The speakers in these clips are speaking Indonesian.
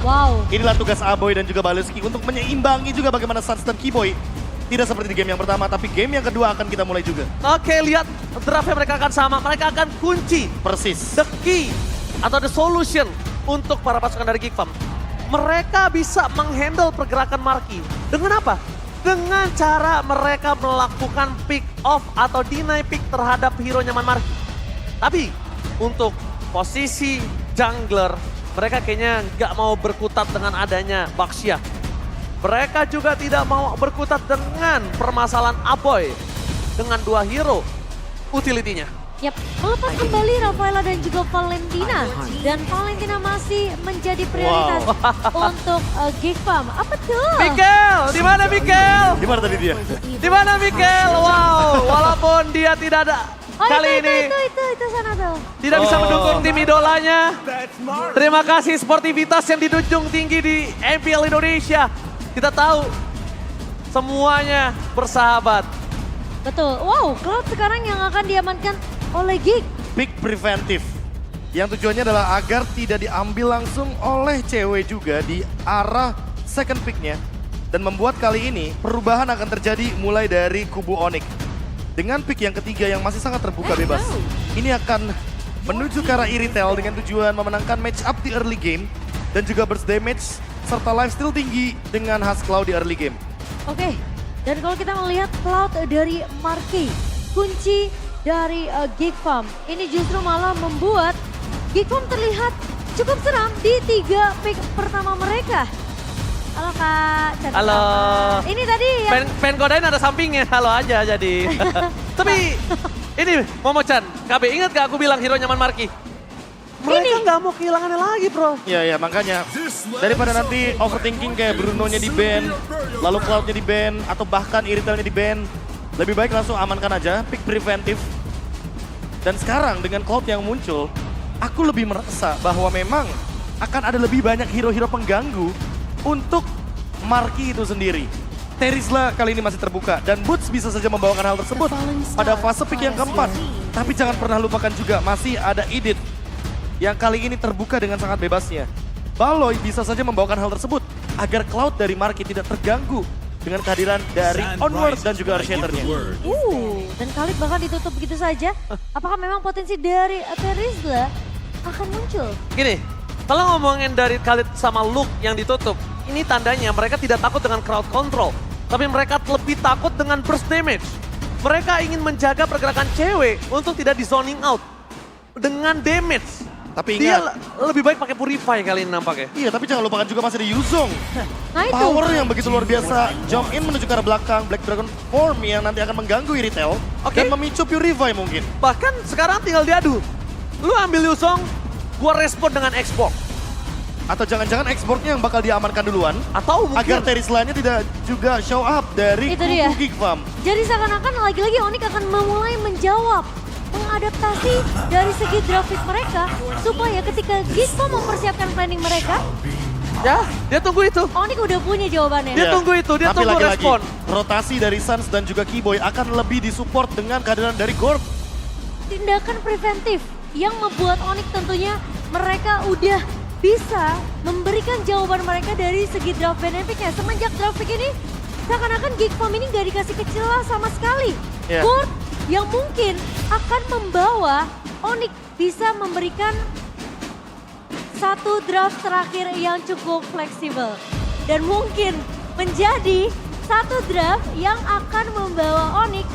Wow. Inilah tugas Aboy dan juga Baleski untuk menyeimbangi juga bagaimana Suns dan Keyboy. Tidak seperti di game yang pertama, tapi game yang kedua akan kita mulai juga. Oke, lihat draftnya mereka akan sama. Mereka akan kunci Persis. the key atau the solution untuk para pasukan dari Geekfam. Mereka bisa menghandle pergerakan Marky. Dengan apa? Dengan cara mereka melakukan pick off atau deny pick terhadap hero nyaman Marky. Tapi untuk posisi jungler, mereka kayaknya nggak mau berkutat dengan adanya Baxia. Mereka juga tidak mau berkutat dengan permasalahan Aboy dengan dua hero utility-nya. Yap, melepas kembali Rafaela dan juga Valentina. Dan Valentina masih menjadi prioritas untuk Geekfam. Apa tuh? Mikel, di mana Mikel? Di mana tadi dia? Di mana Mikel? Wow, walaupun dia tidak ada Oh, kali ini itu sana tuh. tidak bisa mendukung tim idolanya. Terima kasih sportivitas yang dijunjung tinggi di MPL Indonesia. Kita tahu semuanya bersahabat. Betul. Wow, Cloud sekarang yang akan diamankan oleh Geek. Pick preventif. Yang tujuannya adalah agar tidak diambil langsung oleh cewek juga di arah second picknya. Dan membuat kali ini perubahan akan terjadi mulai dari kubu Onyx. Dengan pick yang ketiga yang masih sangat terbuka bebas. Ini akan menuju ke arah Iritel dengan tujuan memenangkan match up di early game. Dan juga burst damage serta lifesteal tinggi dengan khas Cloud di early game. Oke, dan kalau kita melihat Cloud dari Marky, kunci dari Geekfam, ini justru malah membuat Geekfam terlihat cukup seram di 3 pick pertama mereka. Halo Kak, cantik Halo. banget. Ini tadi yang Pengen godain ada sampingnya, halo aja jadi. Tapi ini Momo-chan, KB ingat gak aku bilang hero nyaman Marky? Mereka nggak mau kehilangannya lagi bro. Iya, ya makanya daripada nanti overthinking kayak Bruno-nya di ban, lalu Cloud-nya di ban, atau bahkan Iritel-nya di ban, lebih baik langsung amankan aja, pick preventif. Dan sekarang dengan Cloud yang muncul, aku lebih merasa bahwa memang akan ada lebih banyak hero-hero pengganggu untuk Marky itu sendiri. Terizla kali ini masih terbuka dan Boots bisa saja membawakan hal tersebut pada fase pick yang keempat. Tapi jangan pernah lupakan juga masih ada Edith yang kali ini terbuka dengan sangat bebasnya. Baloy bisa saja membawakan hal tersebut agar Cloud dari Marky tidak terganggu dengan kehadiran dari Onward dan juga Earthshatternya. dan Khalid bahkan ditutup begitu saja. Apakah memang potensi dari Terizla akan muncul? Gini, kalau ngomongin dari Khalid sama Luke yang ditutup, ini tandanya mereka tidak takut dengan crowd control. Tapi mereka lebih takut dengan burst damage. Mereka ingin menjaga pergerakan cewek untuk tidak di zoning out dengan damage. Tapi Dia ingat, lebih baik pakai Purify kali ini nampaknya. iya tapi jangan lupakan juga masih ada Yuzong. Nah itu. Power yang begitu luar biasa, jump in menuju ke arah belakang, Black Dragon Form yang nanti akan mengganggu Iritel. Oke. Dan memicu Purify mungkin. Bahkan sekarang tinggal diadu. Lu ambil Yusong, gua respon dengan Xbox. Atau jangan-jangan exportnya yang bakal diamankan duluan. Atau mungkin Agar Terizla-nya tidak juga show up dari Itu dia. kubu Geekfam. Jadi seakan-akan lagi-lagi Onyx akan memulai menjawab, mengadaptasi dari segi draft pick mereka supaya ketika Geekfam mempersiapkan planning mereka, ya, dia tunggu itu. Onyx udah punya jawabannya. Dia tunggu itu, dia Tapi tunggu lagi-lagi, respon. rotasi dari Suns dan juga Keyboy akan lebih disupport dengan kehadiran dari Gorp. Tindakan preventif yang membuat Onyx tentunya mereka udah bisa memberikan jawaban mereka dari segi draft benefitnya. Semenjak draft pick ini, seakan-akan Geekfam ini gak dikasih kecil sama sekali. Yeah. Gorp yang mungkin akan membawa Onyx bisa memberikan satu draft terakhir yang cukup fleksibel. Dan mungkin menjadi satu draft yang akan membawa Onyx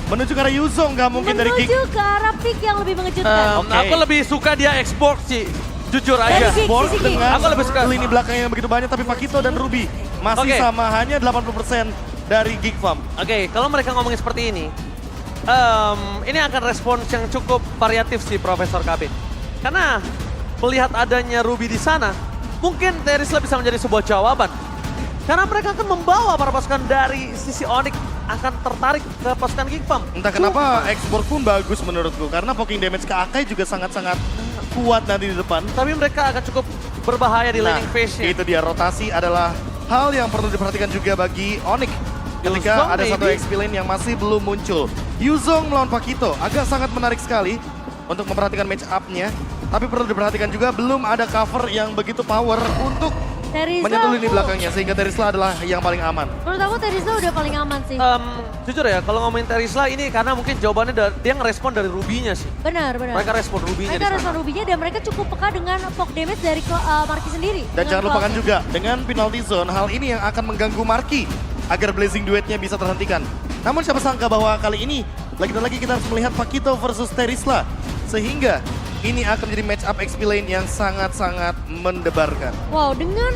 Menuju ke arah Yuzong nggak mungkin dari Geek. menuju ke arah pick yang lebih mengejutkan. Oke. Aku lebih suka dia Xbox sih, jujur aja. Dari Geek, Board sisi Geek. dengan Aku lebih suka. lini belakang yang begitu banyak tapi Pakito dan Ruby masih Oke. sama hanya 80% dari Geekfam. Oke, kalau mereka ngomongin seperti ini akan respons yang cukup variatif sih Profesor KB. Karena melihat adanya Ruby di sana, mungkin Terizla bisa menjadi sebuah jawaban. Karena mereka akan membawa para pasukan dari sisi Onyx akan tertarik ke pasukan Geekfam. Entah kenapa export pun bagus menurutku karena poking damage ke Akai juga sangat-sangat kuat nanti di depan. Tapi mereka akan cukup berbahaya di laning phase-nya. itu dia, rotasi adalah hal yang perlu diperhatikan juga bagi Onyx. Ketika Yuzong ada satu maybe. XP lane yang masih belum muncul. Yuzong melawan Pakito agak sangat menarik sekali untuk memperhatikan match up-nya. Tapi perlu diperhatikan juga belum ada cover yang begitu power untuk Terizla, menyentuh lini belakangnya. Sehingga Terizla adalah yang paling aman. menurut aku Terizla udah paling aman sih. Jujur ya, kalau ngomongin Terizla ini karena mungkin jawabannya dia ngerespon dari Ruby-nya sih. Benar. Mereka respon Ruby-nya di Mereka sana. respon Ruby-nya dan mereka cukup peka dengan poke damage dari Marky sendiri. Dan Dengan jangan lupakan Cloud. juga dengan penalty zone, hal ini yang akan mengganggu Marky agar Blazing Duetnya bisa terhentikan. Namun siapa sangka bahwa kali ini lagi-lagi kita harus melihat Pakito versus Terizla. Sehingga ini akan menjadi match up XP lane yang sangat-sangat mendebarkan. Wow, dengan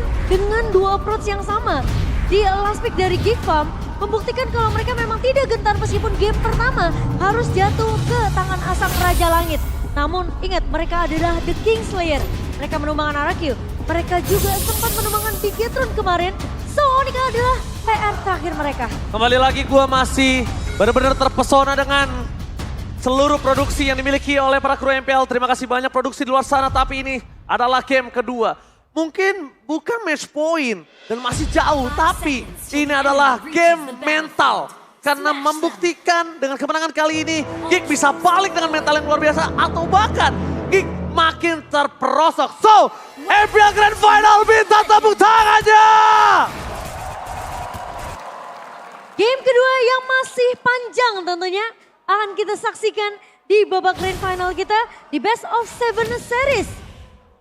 dua approach yang sama di last pick dari Geek Farm membuktikan kalau mereka memang tidak gentar meskipun game pertama harus jatuh ke tangan Asang Raja Langit. Namun ingat mereka adalah The Kingslayer. Mereka menumbangkan Arakyu. Mereka juga sempat menumbangkan Bigetron kemarin. So ini adalah PR terakhir mereka. Kembali lagi gue masih benar-benar terpesona dengan seluruh produksi yang dimiliki oleh para kru MPL. Terima kasih banyak produksi di luar sana, tapi ini adalah game kedua. Mungkin bukan match point dan masih jauh, tapi ini adalah game mental. Karena membuktikan dengan kemenangan kali ini, Geek bisa balik dengan mental yang luar biasa atau bahkan Geek makin terperosok. So, MPL Grand Final minta tepuk tangannya! Game kedua yang masih panjang tentunya akan kita saksikan di babak grand final kita di Best of 7 Series.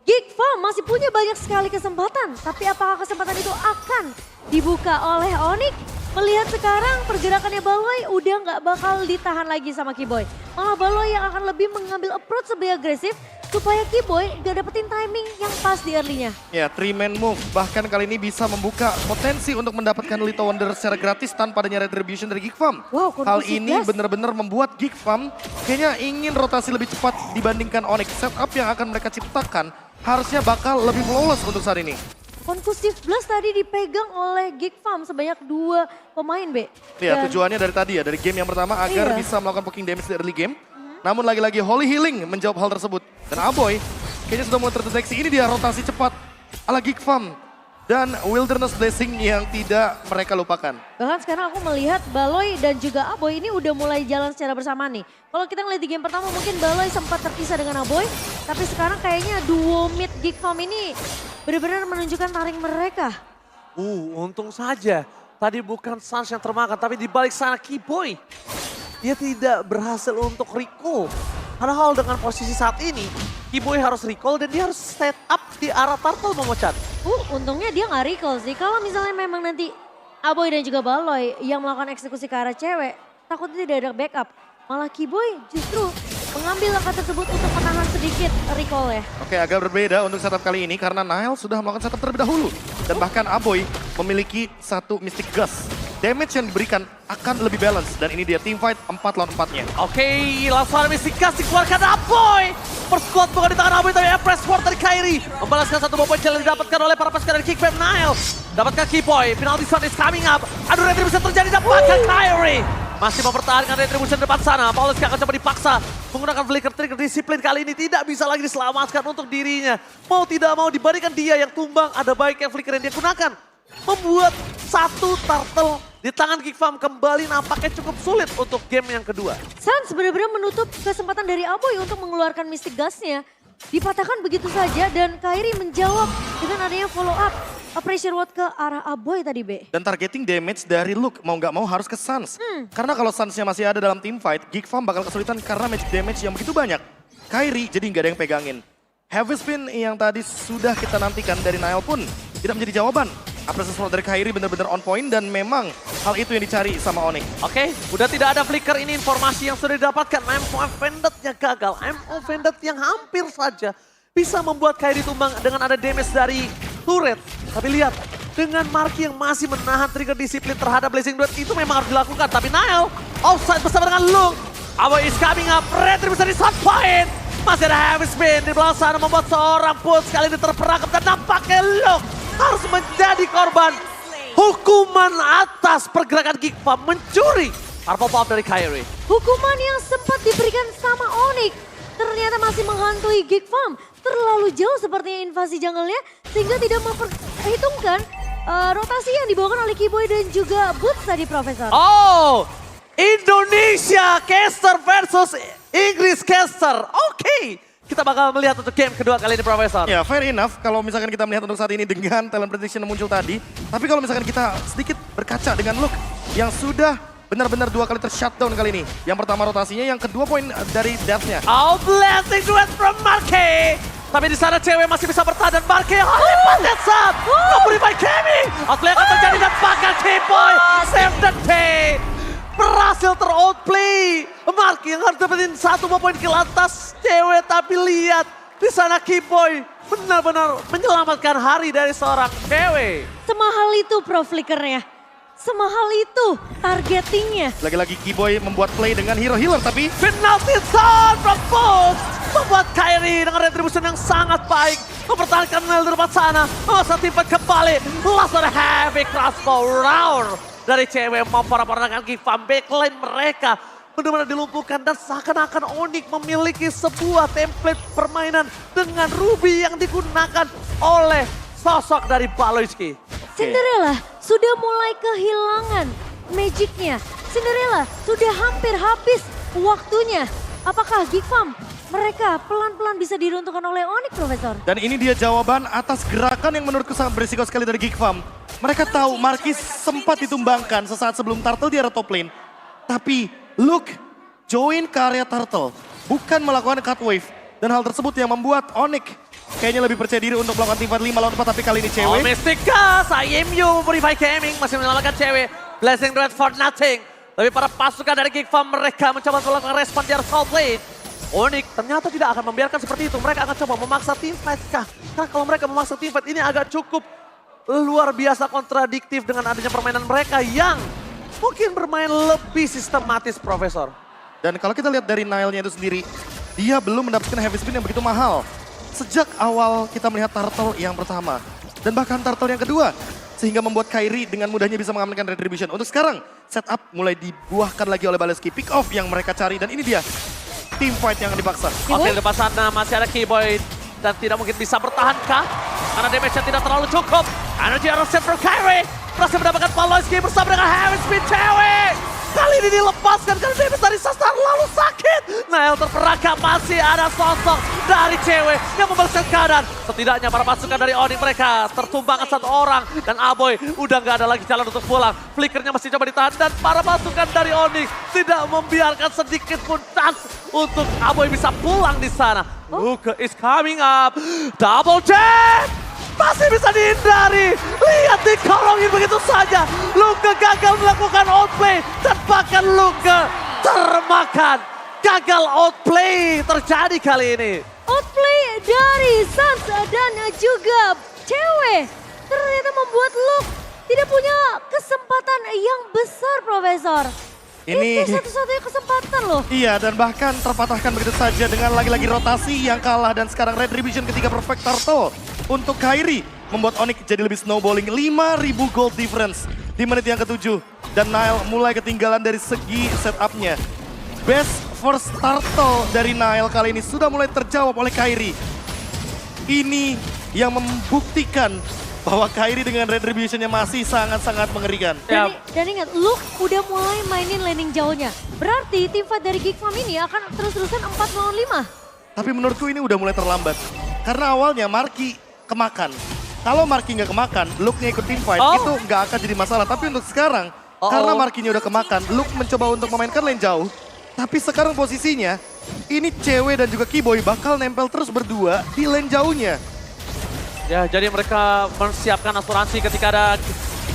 Geek Farm masih punya banyak sekali kesempatan, tapi apakah kesempatan itu akan dibuka oleh Onyx? Melihat sekarang pergerakannya Baloy udah nggak bakal ditahan lagi sama Kiboy. Malah Baloy yang akan lebih mengambil approach lebih agresif supaya Kiboy nggak dapetin timing yang pas di early-nya. Ya, 3-man move bahkan kali ini bisa membuka potensi untuk mendapatkan Little Wonder secara gratis tanpa adanya retribution dari Geek Farm. Wow, Hal kondusif, ini guys. benar-benar membuat Geek Farm kayaknya ingin rotasi lebih cepat dibandingkan Onyx. Setup yang akan mereka ciptakan harusnya bakal lebih flawless untuk saat ini. Conclusive Blast tadi dipegang oleh Geek Farm sebanyak 2 pemain, Be. Ya, Dan- tujuannya dari tadi ya, dari game yang pertama agar Iya. bisa melakukan poking damage di early game. Namun lagi-lagi Holy Healing menjawab hal tersebut. Dan Aboy kayaknya sudah mulai terdeteksi, ini dia rotasi cepat ala Geek Farm. Dan Wilderness Blessing yang tidak mereka lupakan. Bahkan sekarang aku melihat Baloy dan juga Aboy ini udah mulai jalan secara bersamaan nih. Kalau kita ngeliat di game pertama mungkin Baloy sempat terpisah dengan Aboy. Tapi sekarang kayaknya duo mid Geek Farm ini benar-benar menunjukkan taring mereka. Untung saja. Tadi bukan Sans yang termakan, tapi di balik sana Kiboy. Dia tidak berhasil untuk recall. Padahal dengan posisi saat ini, Kiboy harus recall dan dia harus set up di arah Turtle Momochan. Untungnya dia nggak recall sih. Kalau misalnya memang nanti Aboy dan juga Baloy yang melakukan eksekusi ke arah cewek, takutnya tidak ada backup. Malah Kiboy justru mengambil langkah tersebut untuk menahan sedikit recall ya. Oke, agak berbeda untuk setup kali ini karena Nile sudah melakukan setup terlebih dahulu. Dan bahkan Aboy memiliki satu Mystic Gust. Damage yang diberikan akan lebih balance. Dan ini dia teamfight 4 lawan 4-nya. Oke, langsung ada Mystic Gust dikeluarkan Aboy. First squad bukan di tangan Aboy, tapi Empress Sword dari Kairi. Membalaskan satu ball point yang didapatkan oleh para pasukan dari Kickback Nile. Dapatkan Kiboy, penalty shot is coming up. Aduh, retribution terjadi, dapatkan Kairi. Masih mempertahankan retribution depan sana. Paulus akan coba dipaksa menggunakan flicker trigger disiplin kali ini tidak bisa lagi diselamatkan untuk dirinya. Mau tidak mau dibandingkan dia yang tumbang, ada baiknya flicker yang dia gunakan. Membuat satu turtle di tangan Geek Farm kembali nampaknya cukup sulit untuk game yang kedua. Sans benar-benar menutup kesempatan dari Aboy untuk mengeluarkan Mystic Gust-nya. Dipatahkan begitu saja dan Kairi menjawab dengan adanya follow up. Pressure Ward ke arah Aboy tadi, Be. Dan targeting damage dari Luke mau nggak mau harus ke Sans. Karena kalau Sans-nya masih ada dalam teamfight, Geek Farm bakal kesulitan karena magic damage yang begitu banyak. Kairi jadi nggak ada yang pegangin. Heavy spin yang tadi sudah kita nantikan dari Nile pun tidak menjadi jawaban. Apresiasi dari Kairi benar-benar on point dan memang hal itu yang dicari sama Onyx. Oke, udah tidak ada flicker, ini informasi yang sudah didapatkan. MO Vended-nya gagal, MO Vended yang hampir saja bisa membuat Kairi tumbang dengan ada damage dari turret. Tapi lihat, dengan Marky yang masih menahan trigger disiplin terhadap Blazing Duet itu memang harus dilakukan. Tapi Nile offside bersama dengan Luke. Aboy is coming up, retribution di shot point. Masih ada heavy spin di belakang sana membuat seorang Pulse kali ini terperangkap dan nampaknya Luke harus menjadi korban hukuman atas pergerakan Geek Farm mencuri purple pop dari Kairi. Hukuman yang sempat diberikan sama Onyx ternyata masih menghantui Geek Farm. Terlalu jauh sepertinya invasi jungle-nya sehingga tidak memperhitungkan rotasi yang dibawakan oleh Kiboy dan juga Boots tadi, Profesor. Oh, Indonesia caster versus Inggris caster. Oke, kita bakal melihat untuk game kedua kali ini, Profesor. Ya, fair enough kalau misalkan kita melihat untuk saat ini dengan talent prediction yang muncul tadi. Tapi kalau misalkan kita sedikit berkaca dengan Look yang sudah benar-benar 2 kali ter-shutdown kali ini. Yang pertama rotasinya, yang kedua poin dari death-nya. Oh, blessing duet from Marquez. Tapi di sana cewek masih bisa bertahan dan Marquez yang lipat headshot. Purify Gaming. Outplay akan terjadi dan bahkan K-Boy save the day. Berhasil ter-outplay. Marquez yang harus dapetin 1 poin kill atas cewek. Tapi lihat di sana K-Boy benar-benar menyelamatkan hari dari seorang cewek. Semahal itu pro flickernya. Semahal itu targetingnya. Lagi-lagi K-Boy membuat play dengan hero healer tapi Penalty zone from Fox membuat Kairi dengan retribution yang sangat baik mempertahankan Nel di depan sana, memaksa tim fight kembali. Last on heavy crossbow round dari cewek memporak-porandakan Gifam. Backline mereka benar-benar dilumpuhkan dan seakan-akan Onyx memiliki sebuah template permainan dengan Ruby yang digunakan oleh sosok dari Baloyski. Cinderella sudah mulai kehilangan magicnya. Cinderella sudah hampir habis waktunya. Apakah Gifam mereka pelan-pelan bisa diruntuhkan oleh Onyx, Profesor? dan ini dia jawaban atas gerakan yang menurutku sangat berisiko sekali dari Gigfam. Mereka tahu Marquis sempat ditumbangkan sesaat sebelum Turtle di area top lane. Tapi Look join ke area Turtle, bukan melakukan cut wave. Dan hal tersebut yang membuat Onyx kayaknya lebih percaya diri untuk melakukan teamfight 5 lawan 4, tapi kali ini Oh, cewek. Mystica, IMU, Purify Gaming masih menyelamatkan cewek. Blessing Duet for nothing. Tapi para pasukan dari Gigfam mereka mencoba melakukan respon di South Lane. Onyx ternyata tidak akan membiarkan seperti itu. Mereka akan coba memaksa teamfight kah? Karena kalau mereka memaksa teamfight ini agak cukup luar biasa kontradiktif dengan adanya permainan mereka yang mungkin bermain lebih sistematis, Profesor. Dan kalau kita lihat dari Nile-nya itu sendiri, dia belum mendapatkan heavy spin yang begitu mahal. Sejak awal kita melihat Turtle yang pertama, dan bahkan Turtle yang kedua. Sehingga membuat Kairi dengan mudahnya bisa mengamankan retribution. Untuk sekarang, setup mulai dibuahkan lagi oleh Baleski. Pick off yang mereka cari, dan ini dia team fight yang dipaksa. Oke, di depan sana masih ada K-Boy dan tidak mungkin bisa bertahankah? Karena damage-nya tidak terlalu cukup. Energy harus set for Kairi. Berhasil mendapatkan Baloyski bersama dengan heavy spin cewek. Kali ini dilepaskan karena damage dari Sastar lalu sakit. Nail terperangkap, masih ada sosok dari cewek yang membalaskan keadaan. Setidaknya para pasukan dari Onyx mereka tertumbangkan 1 orang. Dan Aboy udah nggak ada lagi jalan untuk pulang. Flickernya masih coba ditahan dan para pasukan dari Onyx tidak membiarkan sedikit pun chance untuk Aboy bisa pulang di sana. Luka is coming up. Double jab! Masih bisa dihindari. Lihat dikolongin begitu saja. Luka gagal melakukan outplay. Dan bahkan Luka termakan. Gagal outplay terjadi kali ini. Outplay dari Sans dan juga cewek ternyata membuat Luke tidak punya kesempatan yang besar, Profesor. Ini Itu satu-satunya kesempatan loh. iya, dan bahkan terpatahkan begitu saja dengan lagi-lagi rotasi yang kalah. Dan sekarang retribution ketiga perfect Turtle untuk Kairi membuat Onyx jadi lebih snowballing. 5.000 gold difference di menit yang ke-7. Dan Nile mulai ketinggalan dari segi setupnya. Best first Turtle dari Nile kali ini sudah mulai terjawab oleh Kairi. Ini yang membuktikan bahwa Kairi dengan retributionnya masih sangat-sangat mengerikan. Dan ingat, Luke udah mulai mainin laning jauhnya. Berarti tim fight dari Gigfam ini akan terus-terusan 4 lawan 5. Tapi menurutku ini udah mulai terlambat. Karena awalnya Marki kemakan. Kalau Marki nggak kemakan, Luke-nya ikut team fight, itu nggak akan jadi masalah. Tapi untuk sekarang, karena Markinya udah kemakan, Luke mencoba untuk memainkan lane jauh. Tapi sekarang posisinya, ini cewek dan juga K-Boy bakal nempel terus berdua di lane jauhnya. Ya, jadi mereka mempersiapkan asuransi ketika ada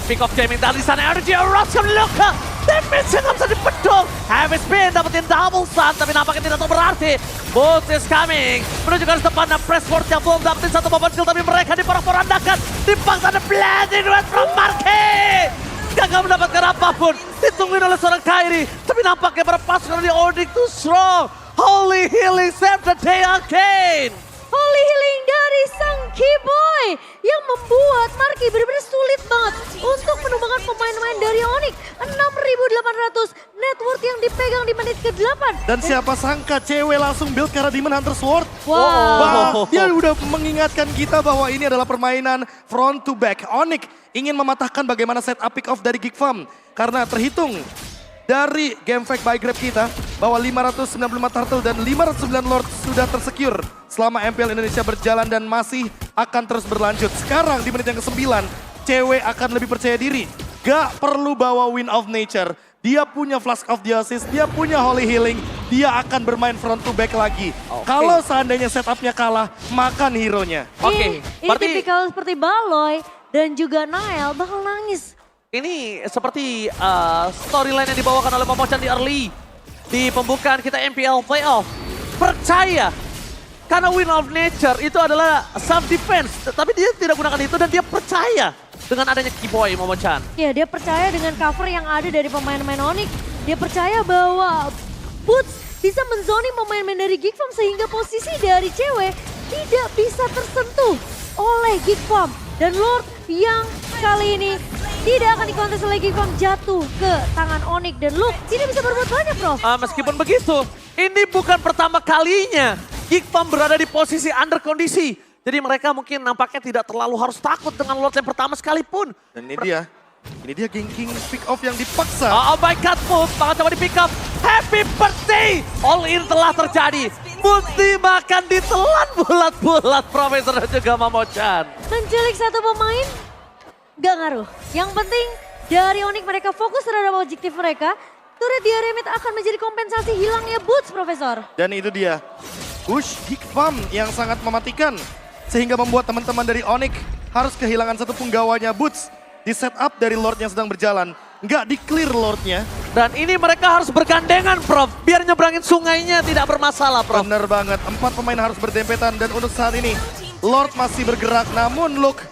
pick off gaming dari sana. Energy Eruption Luka. Damage-nya nggak bisa dipedul. Heavy spin dapetin double stun, tapi nampaknya tidak berarti. Boots is coming. Menuju ke depan, press forward yang belum dapetin 1 momen skill, tapi mereka diporak-porandakan. Dipaksa ada blending duet from Marquez. Gagal mendapatkan apapun. Ditungguin oleh seorang Kairi. Tapi nampaknya para pasukan di Onyx too strong. Holy healing save the day again. Holy healing dari sang K-Boy yang membuat Marki benar-benar sulit banget untuk menumbangkan pemain-pemain dari Onyx. 6.800 net worth yang dipegang di menit ke-8. Dan siapa sangka cewek langsung build karena Demon Hunter Sword. Wow. Dia udah mengingatkan kita bahwa ini adalah permainan front to back. Onyx ingin mematahkan bagaimana setup pick off dari Gigfam. Karena terhitung dari game fact by Grab kita, bahwa 595 turtle dan 509 lord sudah tersecure selama MPL Indonesia berjalan dan masih akan terus berlanjut. Sekarang di menit yang ke-9, cewek akan lebih percaya diri. Gak perlu bawa Wind of Nature. Dia punya Flask of Dionysus, dia punya Holy Healing. Dia akan bermain front to back lagi. Kalau seandainya setupnya kalah, makan hero-nya. Oke, Ini berarti tipikal seperti Baloy dan juga Nael bakal nangis. ini seperti storyline yang dibawakan oleh Momochan di early. Di pembukaan kita MPL Playoff. Percaya, karena Wind of Nature itu adalah self-defense. Tapi dia tidak gunakan itu dan dia percaya dengan adanya Keyboy Momochan. Ya, dia percaya dengan cover yang ada dari pemain-pemain Onyx. Dia percaya bahwa Boots bisa menzoni pemain-pemain dari Geekfam sehingga posisi dari cewek tidak bisa tersentuh oleh Geekfam. Dan Lord yang kali ini tidak akan dikontes oleh Geekfam jatuh ke tangan Onyx. Dan Luke tidak bisa berbuat banyak, Prof. Meskipun begitu, ini bukan pertama kalinya Geekfam berada di posisi under kondisi. Jadi mereka mungkin nampaknya tidak terlalu harus takut dengan Lord yang pertama sekalipun. Dan ini dia ganking pick off yang dipaksa. Oh my god, Move bakal coba di pick up. Happy birthday! All in telah terjadi. Multi makan ditelan bulat-bulat Profesor dan juga Momochan. Menculik satu pemain, gak ngaruh. Yang penting dari Onyx mereka fokus terhadap objektif mereka. Turret di area mid akan menjadi kompensasi hilangnya Boots, Profesor. Dan itu dia, push Geekfam yang sangat mematikan. Sehingga membuat teman-teman dari Onyx harus kehilangan satu punggawanya Boots. Di setup dari Lord yang sedang berjalan. Nggak di-clear Lordnya. Dan ini mereka harus bergandengan, Prof. Biar nyebrangin sungainya tidak bermasalah, Prof. Bener banget, 4 pemain harus berdempetan. Dan untuk saat ini, Lord masih bergerak. Namun Luke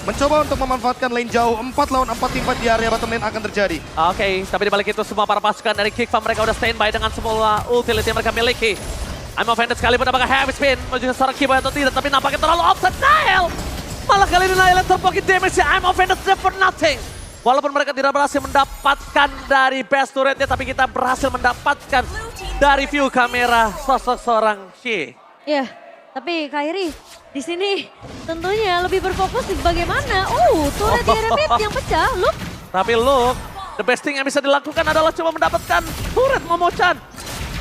mencoba untuk memanfaatkan lane jauh. 4 lawan 4 teamfight di area bottom lane akan terjadi. Oke, tapi dibalik itu semua para pasukan dari Geekfam mereka udah standby dengan semua utility yang mereka miliki. I'm offended sekalipun apakah heavy spin menuju seorang Keyboy atau tidak. Tapi nampaknya terlalu offset Nael. Malah kali ini Nael yang terpocket damage-nya. I'm offended for nothing. Walaupun mereka tidak berhasil mendapatkan dari best turretnya, tapi kita berhasil mendapatkan dari view kamera sosok seorang Xie. Ya, tapi Kairi di sini tentunya lebih berfokus di bagaimana. Turret di area mid yang pecah, Luke. Tapi look, the best thing yang bisa dilakukan adalah coba mendapatkan turret Momochan.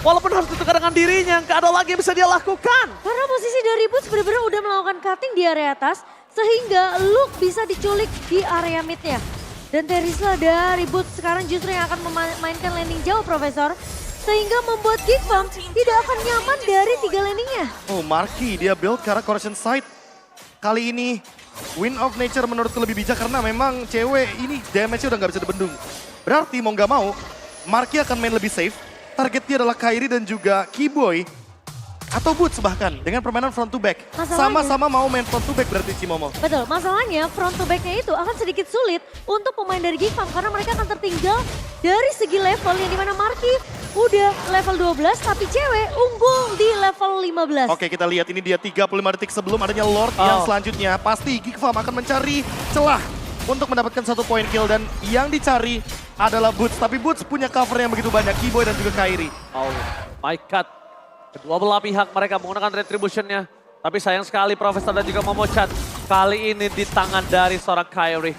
Walaupun harus ditukar dengan dirinya, nggak ada lagi yang bisa dia lakukan. Karena posisi dari Boots benar-benar udah melakukan cutting di area atas. Sehingga Luke bisa diculik di area midnya. Dan Terisla dari Boots sekarang justru yang akan memainkan landing jauh, Profesor. Sehingga membuat Geekfam tidak akan nyaman dari 3 landingnya. Marky dia build ke arah Corrosion Side. Kali ini Wind of Nature menurutku lebih bijak karena memang cewek ini damage-nya udah nggak bisa dibendung. Berarti mau nggak mau, Marky akan main lebih safe. Targetnya adalah Kairi dan juga Keyboy. Atau Boots bahkan dengan permainan front to back. Sama-sama mau main front to back berarti Cimomo. Betul, masalahnya front to backnya itu akan sedikit sulit untuk pemain dari Geekfam. Karena mereka akan tertinggal dari segi level yang dimana Marky udah level 12 tapi cewek unggul di level 15. Oke, kita lihat ini dia 35 detik sebelum adanya Lord yang selanjutnya. Pasti Geekfam akan mencari celah untuk mendapatkan 1 point kill dan yang dicari adalah Boots. Tapi Boots punya cover yang begitu banyak, Keyboy dan juga Kairi. Oh my god. Kedua belah pihak mereka menggunakan retributionnya. Tapi sayang sekali Profesor dan juga Momochan kali ini di tangan dari seorang Kairi.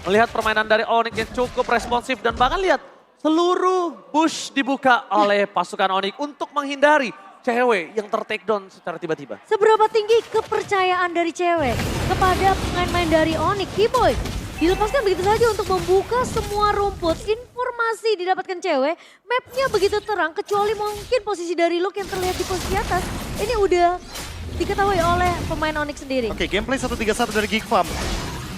Melihat permainan dari Onyx yang cukup responsif dan bahkan lihat seluruh bush dibuka oleh pasukan Onyx untuk menghindari cewek yang ter-takedown secara tiba-tiba. Seberapa tinggi kepercayaan dari cewek kepada pemain-pemain dari Onyx, Keyboy? Dilepaskan begitu saja untuk membuka semua rumput. Informasi didapatkan cewek, mapnya begitu terang kecuali mungkin posisi dari Luke yang terlihat di posisi atas. Ini udah diketahui oleh pemain Onyx sendiri. Oke, gameplay 1-3-1 dari Geekfam.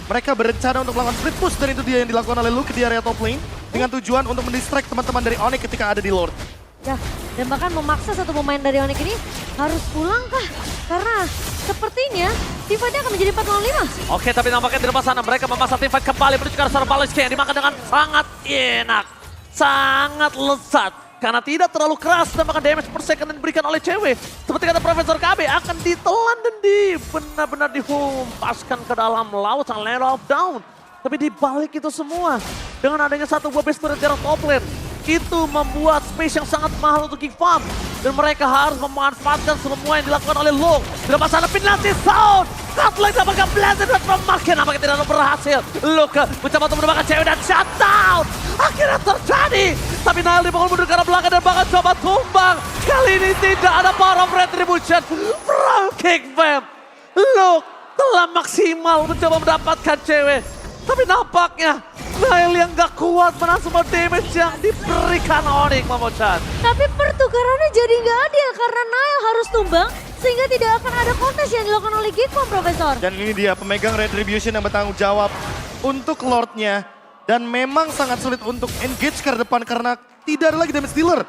Mereka berencana untuk melakukan split push dan itu dia yang dilakukan oleh Luke di area top lane. Dengan tujuan untuk mendistract teman-teman dari Onyx ketika ada di Lord. Ya, dan bahkan memaksa satu pemain dari Onyx ini harus pulang kah? Karena sepertinya teamfight-nya akan menjadi 4 lawan 5. Oke, tapi nampaknya di depan sana mereka memasang teamfight kembali menuju ke arah seorang Baloysky yang dimakan dengan sangat enak. Sangat lezat. Karena tidak terlalu keras dan bahkan damage per second yang diberikan oleh cewek. Seperti kata Profesor KB akan ditelan dan benar-benar dihempaskan ke dalam lautan Land of Down. Tapi di balik itu semua, dengan adanya satu buah base turret di arah top lane, itu membuat space yang sangat mahal untuk Geekfam. Dan mereka harus memanfaatkan semua yang dilakukan oleh Luke. Di depan sana penalty sound. Godlike dapatkan blazing from Marky nampaknya tidak berhasil. Luke mencoba untuk mendapatkan cewek dan shutdown. akhirnya terjadi. Tapi Nile dipukul mundur ke arah belakang dan bahkan coba tumbang. Kali ini tidak ada power of retribution from Kickfam. Luke telah maksimal mencoba mendapatkan cewek. Tapi nampaknya Nile yang gak kuat menahan semua damage yang diberikan Onyx, Momochan. Tapi pertukarannya jadi nggak adil karena Nile harus tumbang sehingga tidak akan ada kontes yang dilakukan oleh Geekfam, Profesor. Dan ini dia pemegang Retribution yang bertanggung jawab untuk Lordnya. Dan memang sangat sulit untuk engage ke depan karena tidak ada lagi damage dealer.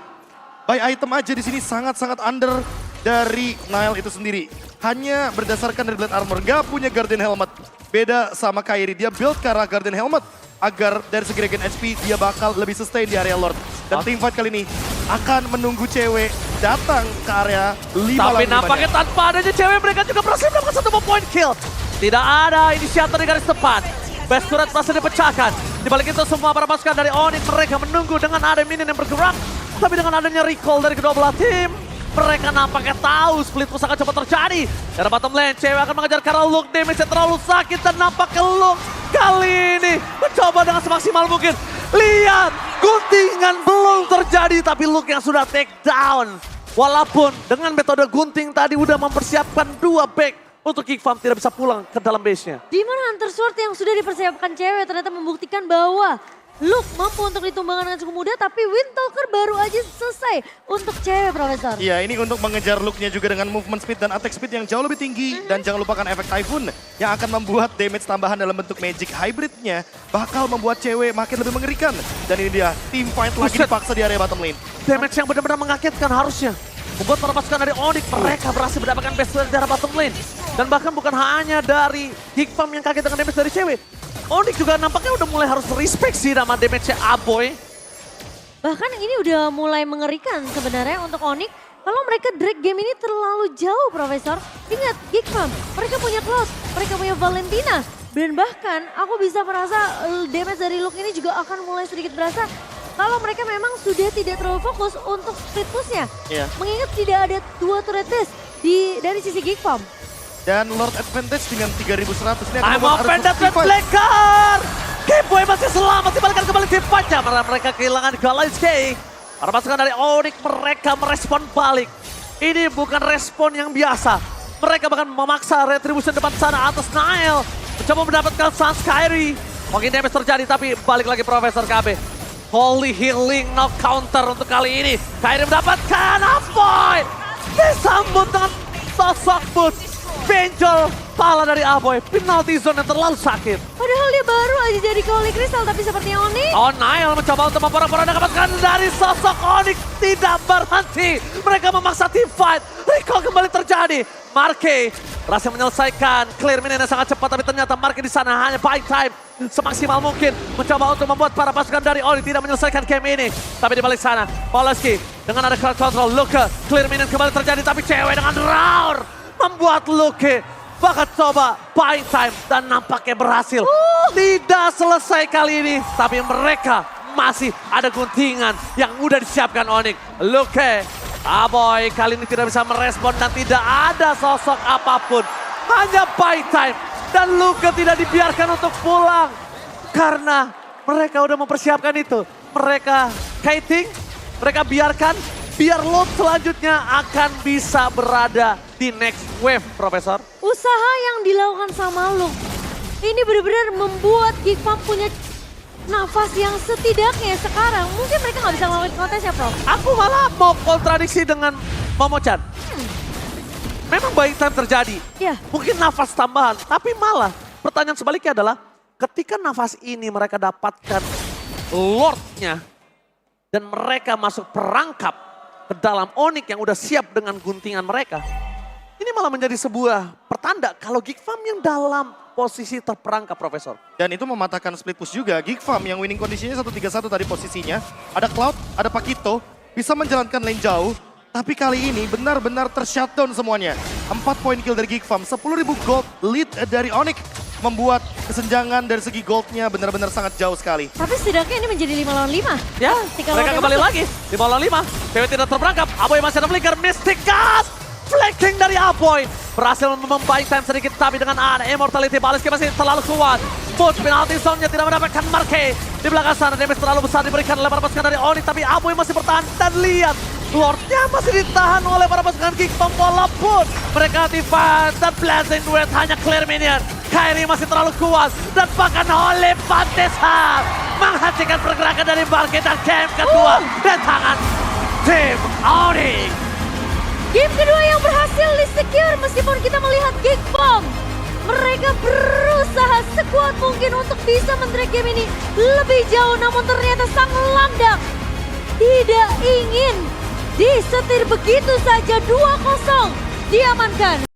By item aja di sini sangat-sangat under dari Nile itu sendiri. Hanya berdasarkan dari Blade Armor, gak punya Guardian Helmet. Beda sama Kairi, dia build ke arah Guardian Helmet. Agar dari segi regen HP dia bakal lebih sustain di area Lord. Dan teamfight kali ini akan menunggu cewek datang ke area 5 Tapi nampaknya tanpa adanya cewek mereka juga berhasil mendapatkan 1 point kill. Tidak ada inisiator di garis depan. Best turret berhasil dipecahkan. Di balik itu semua para pasukan dari Onyx mereka menunggu dengan ada minion yang bergerak. Tapi dengan adanya recall dari kedua belah tim, mereka nampaknya tahu split push akan cepat terjadi. Dari bottom lane, cewek akan mengejar karena Luke damage yang terlalu sakit dan nampaknya Luke kali ini mencoba dengan semaksimal mungkin. Lihat, guntingan belum terjadi tapi Luke yang sudah take down. Walaupun dengan metode gunting tadi udah mempersiapkan 2 back untuk Geekfam tidak bisa pulang ke dalam base-nya. Di mana Hunter Sword yang sudah dipersiapkan cewek ternyata membuktikan bahwa Luke mampu untuk ditumbangkan dengan cukup mudah, tapi Windtalker baru aja selesai untuk cewek, Profesor. Iya, ini untuk mengejar Luke-nya juga dengan movement speed dan attack speed yang jauh lebih tinggi. Dan jangan lupakan efek Typhoon yang akan membuat damage tambahan dalam bentuk magic hybridnya bakal membuat cewek makin lebih mengerikan. Dan ini dia, team fight lagi dipaksa di area bottom lane. Damage yang benar-benar mengagetkan harusnya. Membuat para pasukan dari Onyx mereka berhasil mendapatkan best dari arah bottom lane. Dan bahkan bukan hanya dari Geekfam yang kaget dengan damage dari cewek. Onyx juga nampaknya udah mulai harus respect sih nama damage-nya Aboy. Bahkan ini udah mulai mengerikan sebenarnya untuk Onyx. Kalau mereka drag game ini terlalu jauh, Profesor. Ingat, Geekfam, mereka punya Cloud, mereka punya Valentina. Dan bahkan aku bisa merasa damage dari Luke ini juga akan mulai sedikit berasa. Kalau mereka memang sudah tidak terlalu fokus untuk split push-nya. Iya. Mengingat tidak ada 2 turret test dari sisi Geekfam. Dan Lord Advantage dengan 3100 ini akan I'm membuat open harus that red fight. flaker. K-Boy masih selamat dibalikan kembali tim fight-nya. Karena mereka kehilangan Galaxy. Para pasukan dari Onyx mereka merespon balik. Ini bukan respon yang biasa. Mereka bahkan memaksa retribution depan sana atas Nile. Mencoba mendapatkan Sans Kyrie. Mungkin damage terjadi tapi balik lagi Profesor KB. Holy healing knock counter untuk kali ini. Kyrie mendapatkan Aboy. Disambut dengan sosok boost. Benjol pala dari Aboy. Penalty zone yang terlalu sakit. Padahal dia baru aja jadi Holy Crystal, tapi sepertinya Onyx. Oh, Nile mencoba untuk memporak-porak dapatkan dari sosok Onyx. Tidak berhenti. Mereka memaksa team fight. Recall kembali terjadi. Marque berhasil menyelesaikan clear minion yang sangat cepat. Tapi ternyata Marque di sana hanya buying time. Semaksimal mungkin. Mencoba untuk membuat para pasukan dari Onyx tidak menyelesaikan game ini. Tapi di balik sana, Poloski dengan ada crowd control. Luke, clear minion kembali terjadi. Tapi cewek dengan roar membuat Luke bahkan coba buying time dan nampaknya berhasil. Tidak selesai kali ini, tapi mereka masih ada guntingan yang udah disiapkan Onyx. Luke, Aboy kali ini tidak bisa merespon dan tidak ada sosok apapun. Hanya buying time dan Luke tidak dibiarkan untuk pulang. Karena mereka udah mempersiapkan itu. Mereka kiting, mereka biarkan biar load selanjutnya akan bisa berada di next wave, Profesor. Usaha yang dilakukan sama Luke ini benar-benar membuat Geekfam punya nafas yang setidaknya sekarang mungkin mereka nggak bisa ngelakuin kontes ya, Prof. Aku malah mau kontradiksi dengan Momochan. Memang buying time terjadi. Iya. Mungkin nafas tambahan, tapi malah pertanyaan sebaliknya adalah ketika nafas ini mereka dapatkan Lordnya dan mereka masuk perangkap ke dalam Onyx yang udah siap dengan guntingan mereka. Ini malah menjadi sebuah pertanda kalau Geekfam yang dalam posisi terperangkap, Profesor. Dan itu mematahkan split push juga. Geekfam yang winning kondisinya 1-3-1 tadi posisinya. Ada Cloud, ada Pakito, bisa menjalankan lane jauh. Tapi kali ini benar-benar tershutdown semuanya. 4 poin kill dari Geekfam, 10.000 gold lead dari Onyx. Membuat kesenjangan dari segi goldnya benar-benar sangat jauh sekali. Tapi setidaknya ini menjadi 5 lawan 5. Ya, Ketika mereka lawannya kembali masuk. lagi di lawan 5. Cewek tidak terperangkap, Aboy masih ada flicker, Mystic Gas! Flanking dari Aboy. berhasil membaik time sedikit, tapi dengan ada Immortality, Baliski masih terlalu kuat. Push penalty zone-nya tidak mendapatkan Marquez. Di belakang sana damage terlalu besar diberikan oleh para pasukan dari Onyx, tapi Amoy masih bertahan. Dan lihat, Lordnya masih ditahan oleh para pasukan Geekfam walaupun mereka defense dan Blazing Duet hanya clear minion. Kairi masih terlalu kuat dan bahkan oleh Pantesa menghentikan pergerakan dari Marquez dan game kedua dan tangan tim Onyx. Game kedua yang berhasil di-secure meskipun kita melihat Geekfam. Mereka berusaha sekuat mungkin untuk bisa men-drag game ini lebih jauh. Namun ternyata sang landak tidak ingin disetir begitu saja. 2-0 diamankan.